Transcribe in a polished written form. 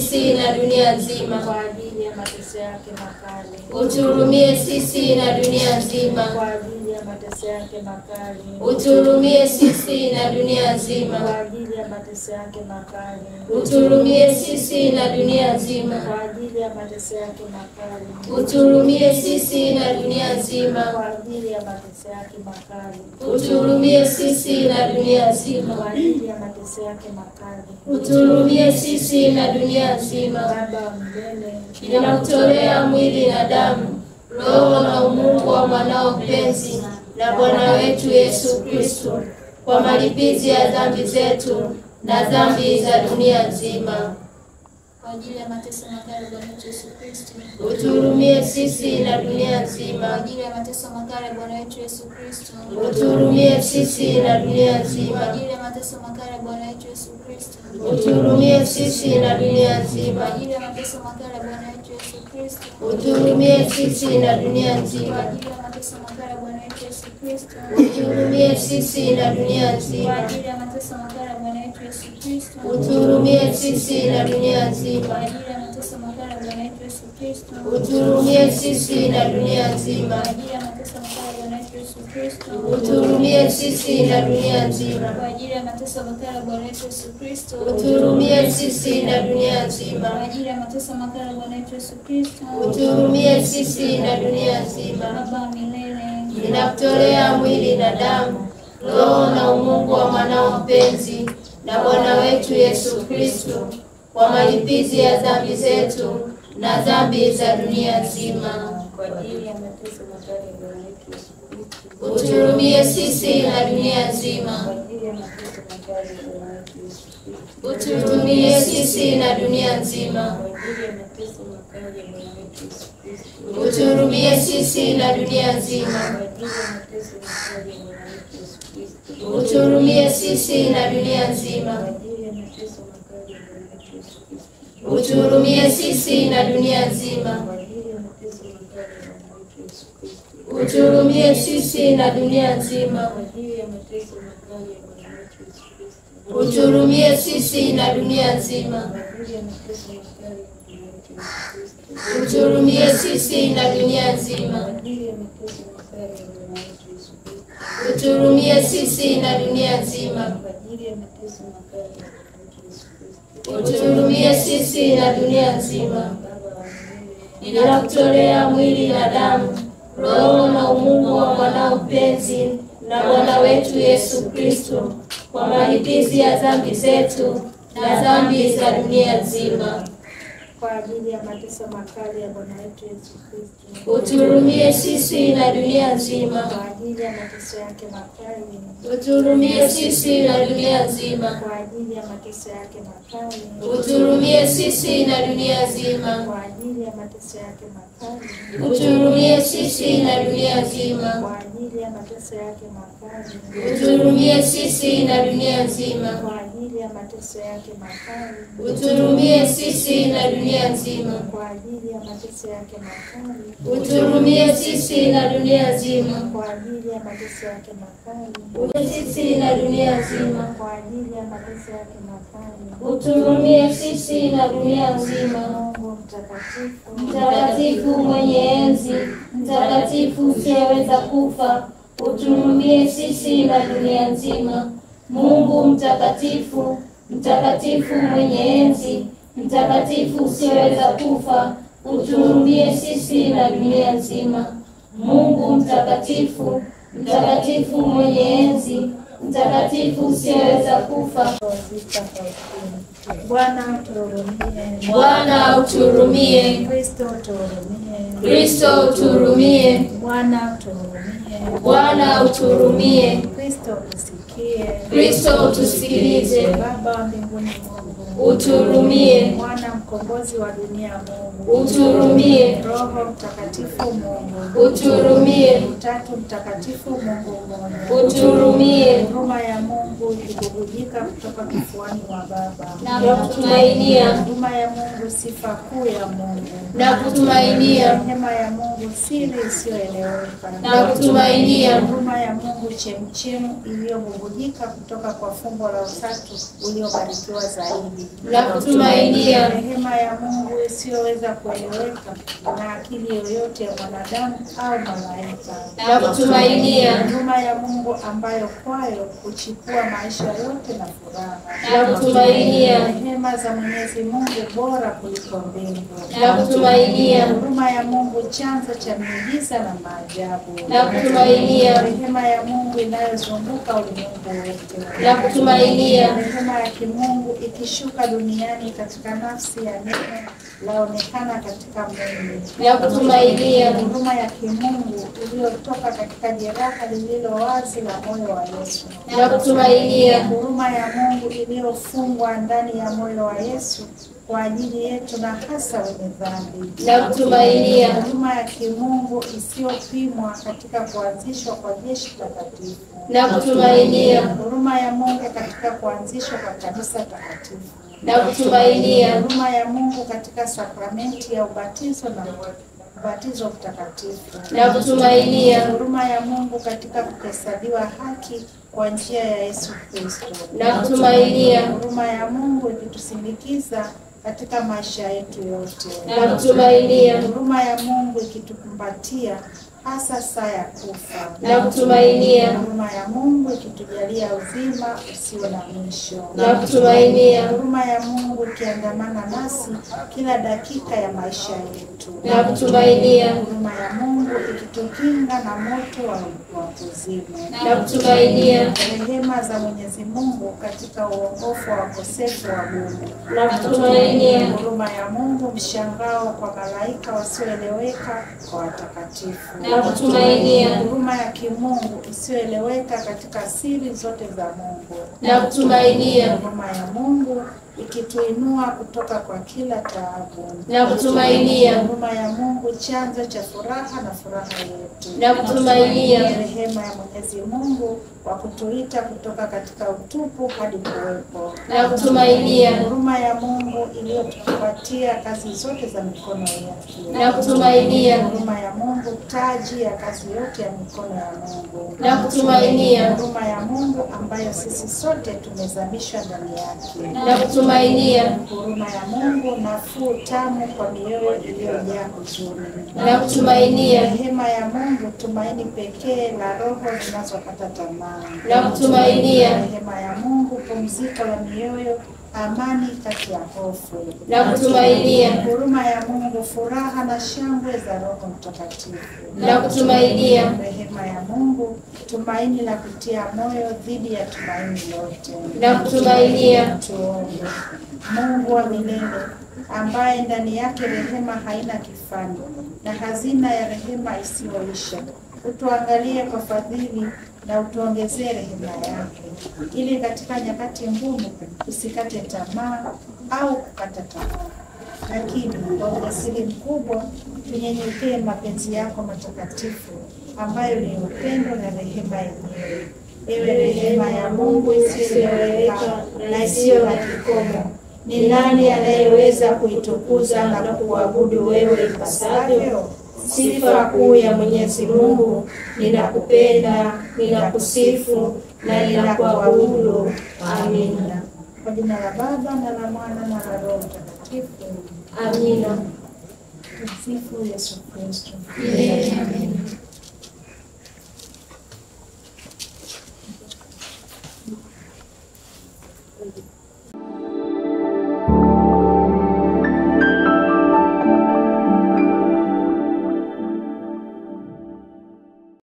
sisi na dunia nzima. Kwa ajili ya mateso yake makali. Utuhurumie sisi na dunia nzima. Kwa ajili ya mateso yake makali. Utuhurumie sisi na dunia nzima. Kwa ajili ya mateso yake makali. Utuhurumie sisi na dunia nzima. Kwa ajili ya mateso yake makali. Utuhurumie sisi na dunia nzima. Kwa ajili ya mateso yake makali. Utuhurumie sisi na dunia nzima. Kwa ajili ya mateso yake makali. Utuhurumie sisi na dunia nzima. Baba wa milele, ninakutolea mwili na damu, roho na umungu wa mwanao mpenzi na Bwana wetu Yesu Kristo, kwa malipizi ya dhambi zetu na dhambi za dunia nzima. Kwa ajili ya mateso makali Bwana wetu Yesu Kristo, utuhurumie sisi na dunia nzima. Kwa ajili ya mateso makali Bwana wetu Yesu Kristo, utuhurumie sisi na dunia nzima. Kwa ajili ya mateso makali Bwana wetu Yesu Kristo, utuhurumie sisi na dunia nzima. Kwa ajili ya mateso makali Bwana wetu Yesu Kristo, utuhurumie sisi na dunia nzima. Kwa ajili ya mateso makali Bwana wetu Yesu Kristo, utuhurumie sisi na dunia nzima. Kwa ajili ya mateso makali Bwana wetu Yesu Kristo, utuhurumie sisi na dunia nzima. Kwa ajili ya mateso makali Bwana wetu Yesu Kristo, utuhurumie sisi na dunia nzima. Kwa ajili ya mateso makali Bwana wetu Yesu Kristo, utuhurumie sisi na dunia nzima. Kwa ajili ya mateso makali Bwana wetu Yesu Kristo, utuhurumie sisi na dunia nzima. Kwa ajili ya mateso makali Bwana wetu Yesu Kristo, utuhurumie sisi na dunia nzima. Baba wa milele, ninakutolea mwili na damu, roho na umungu wa mwanao mpenzi na Bwana wetu Yesu Kristo, kwa malipizi ya dhambi zetu na dhambi za dunia nzima. kwa ajili ya mateso makali ya Bwana wetu Yesu Kristo, utuhurumie sisi na dunia nzima. kwa ajili ya mateso makali ya Bwana wetu Yesu Kristo, utuhurumie sisi na dunia nzima. kwa ajili ya mateso makali ya Bwana wetu Yesu Kristo, utuhurumie sisi na dunia nzima. kwa ajili ya mateso makali ya Bwana wetu Yesu Kristo, utuhurumie sisi na dunia nzima. kwa ajili ya mateso makali ya Bwana wetu Yesu Kristo, utuhurumie sisi na dunia nzima. kwa ajili ya mateso makali ya Bwana wetu Yesu Kristo, utuhurumie sisi na dunia nzima. kwa ajili ya mateso makali ya Bwana wetu Yesu Kristo, utuhurumie sisi na dunia nzima. kwa ajili ya mateso makali ya Bwana wetu Yesu Kristo, utuhurumie sisi na dunia nzima. kwa ajili ya mateso makali ya Bwana wetu Yesu Kristo, utuhurumie sisi na dunia nzima. kwa ajili ya mateso makali ya Bwana wetu Yesu Kristo, utuhurumie sisi na dunia nzima. Baba wa milele, ninakutolea mwili na damu, roho na umungu wa mwanao mpenzi na Bwana wetu Yesu Kristo, kwa malipizi ya dhambi zetu na dhambi za dunia nzima. kwa ajili ya mateso makali ya Bwana wetu Yesu Kristo, utuhurumie sisi na dunia nzima. kwa ajili ya mateso yake makali, utuhurumie sisi na dunia nzima. kwa ajili ya mateso yake makali, utuhurumie sisi na dunia nzima. kwa ajili ya mateso yake makali, utuhurumie sisi na dunia nzima. kwa ajili ya mateso yake makali, utuhurumie sisi na dunia nzima. kwa ajili ya mateso yake makali, utuhurumie sisi na dunia nzima. kwa ajili ya mateso yake makali, utuhurumie sisi na dunia nzima. kwa ajili ya mateso yake makali, sisi na dunia nzima. kwa ajili ya mateso yake makali, utuhurumie sisi na dunia nzima. Mungu mtakatifu, Mtakatifu mwenye enzi, mtakatifu usiyeweza kufa, utuhurumie sisi na dunia nzima. Mungu mtakatifu, mtakatifu mwenye enzi, mtakatifu usiyeweza kufa, utuhurumie sisi na dunia nzima. Mungu mtakatifu, mtakatifu mwenye enzi, mtakatifu usiyeweza kufa. Bwana utuhurumie, Bwana utuhurumie. Kristo utuhurumie, Kristo utuhurumie. Bwana utuhurumie, Bwana utuhurumie. Kristo usikie, Kristo utusikilize. Baba wa mbinguni Mungu, Utuhurumie. Mwana mkombozi wa dunia Mungu, Utuhurumie. Roho Mtakatifu Mungu, Utuhurumie. Utatu Mtakatifu Mungu mmoja, Utuhurumie. huruma ya Mungu ikibubujika kutoka kifuani mwa Baba, Na kutumainia. huruma ya Mungu sifa kuu ya Mungu, Na kutumainia. rehema ya Mungu siri isiyoeleweka, Na kutumainia. huruma ya Mungu chemchemu iliyobubujika kutoka kwa fumbo la Utatu uliobarikiwa zaidi, na kutumainia rehema ya Mungu isiyoweza kueleweka na akili yoyote ya mwanadamu au malaika, na kutumainia huruma ya Mungu ambayo kwayo huchipua maisha yote na furaha, na kutumainia rehema za Mwenyezi Mungu bora kuliko mbingu, na kutumainia huruma ya Mungu chanzo cha miujiza na maajabu, na kutumainia rehema ya Mungu inayozunguka ulimwengu wote, na kutumainia rehema ya kimungu ikishuka duniani katika nafsi ya neno laonekana katika mwili, na kutumainia huruma ya kimungu iliyotoka katika jeraha lililo wazi la moyo wa Yesu, na kutumainia huruma ya Mungu iliyofungwa ndani ya moyo wa Yesu kwa ajili yetu na hasa wenye dhambi, na kutumainia huruma ya kimungu isiyopimwa katika kuanzishwa kwa jeshi takatifu, na kutumainia huruma ya Mungu katika kuanzishwa kwa kanisa takatifu, na kutumainia huruma ya Mungu katika sakramenti ya ubatizo na ubatizo mtakatifu, na kutumainia huruma ya Mungu katika kuhesabiwa haki kwa njia ya Yesu Kristo, na kutumainia huruma ya Mungu ikitusindikiza katika maisha yetu yote, na kutumainia huruma ya Mungu ikitukumbatia hasa saa ya kufa, na kutumainia huruma ya Mungu ikitujalia uzima usio na mwisho, na kutumainia huruma ya Mungu ikiandamana nasi kila dakika ya maisha yetu, na kutumainia huruma ya Mungu ikitukinga na moto wa kuzimu, na kutumainia rehema za Mwenyezi Mungu katika uongofu wa wakosefu wa Mungu, na kutumainia huruma ya Mungu mshangao kwa malaika wasioeleweka kwa watakatifu, na kutumainia huruma ya kimungu isiyoeleweka katika siri zote za Mungu, na kutumainia huruma ya Mungu ikituinua kutoka kwa kila taabu, na kutumainia huruma ya Mungu chanzo cha furaha na furaha yetu, na kutumainia rehema ya Mwenyezi Mungu wa kutuita kutoka katika utupu hadi kuwepo, na kutumainia huruma ya Mungu iliyotupatia kazi zote za mikono yake, na kutumainia huruma ya Mungu taji ya kazi yote ya mikono ya Mungu, na kutumainia huruma ya Mungu ambayo sisi sote tumezamishwa ndani yake, na kutumainia huruma ya Mungu nafuu tamu kwa mioyo iliyojaa huzuni, na kutumainia rehema ya Mungu tumaini pekee la roho zinazokata tamaa, na kutumainia rehema ya Mungu pumziko la mioyo, amani kati ya hofu, na kutumainia huruma ya Mungu furaha na shangwe za Roho Mtakatifu, na kutumainia rehema ya Mungu tumaini la kutia moyo dhidi ya tumaini lote, na kutumainia. Tuombe. Mungu wa milele ambaye ndani yake rehema haina kifani na hazina ya rehema isiyoisha, utuangalie kwa fadhili na utuongezee rehema yake, ili katika nyakati ngumu usikate tamaa au kukata tamaa, lakini kwa ujasiri mkubwa tunyenyekee mapenzi yako matakatifu ambayo ni upendo na rehema yenyewe. Ewe rehema ya Mungu isiyoeleweka na isiyo na kikomo, ni nani anayeweza kuitukuza na kuabudu wewe ipasavyo? Sifa kuu ya Mwenyezi Mungu, ninakupenda, ninakusifu na ninakuabudu. Amina. Kwa jina la Baba na la Mwana na la Roho Mtakatifu. Amina. Tumsifu Yesu Kristo. Amen.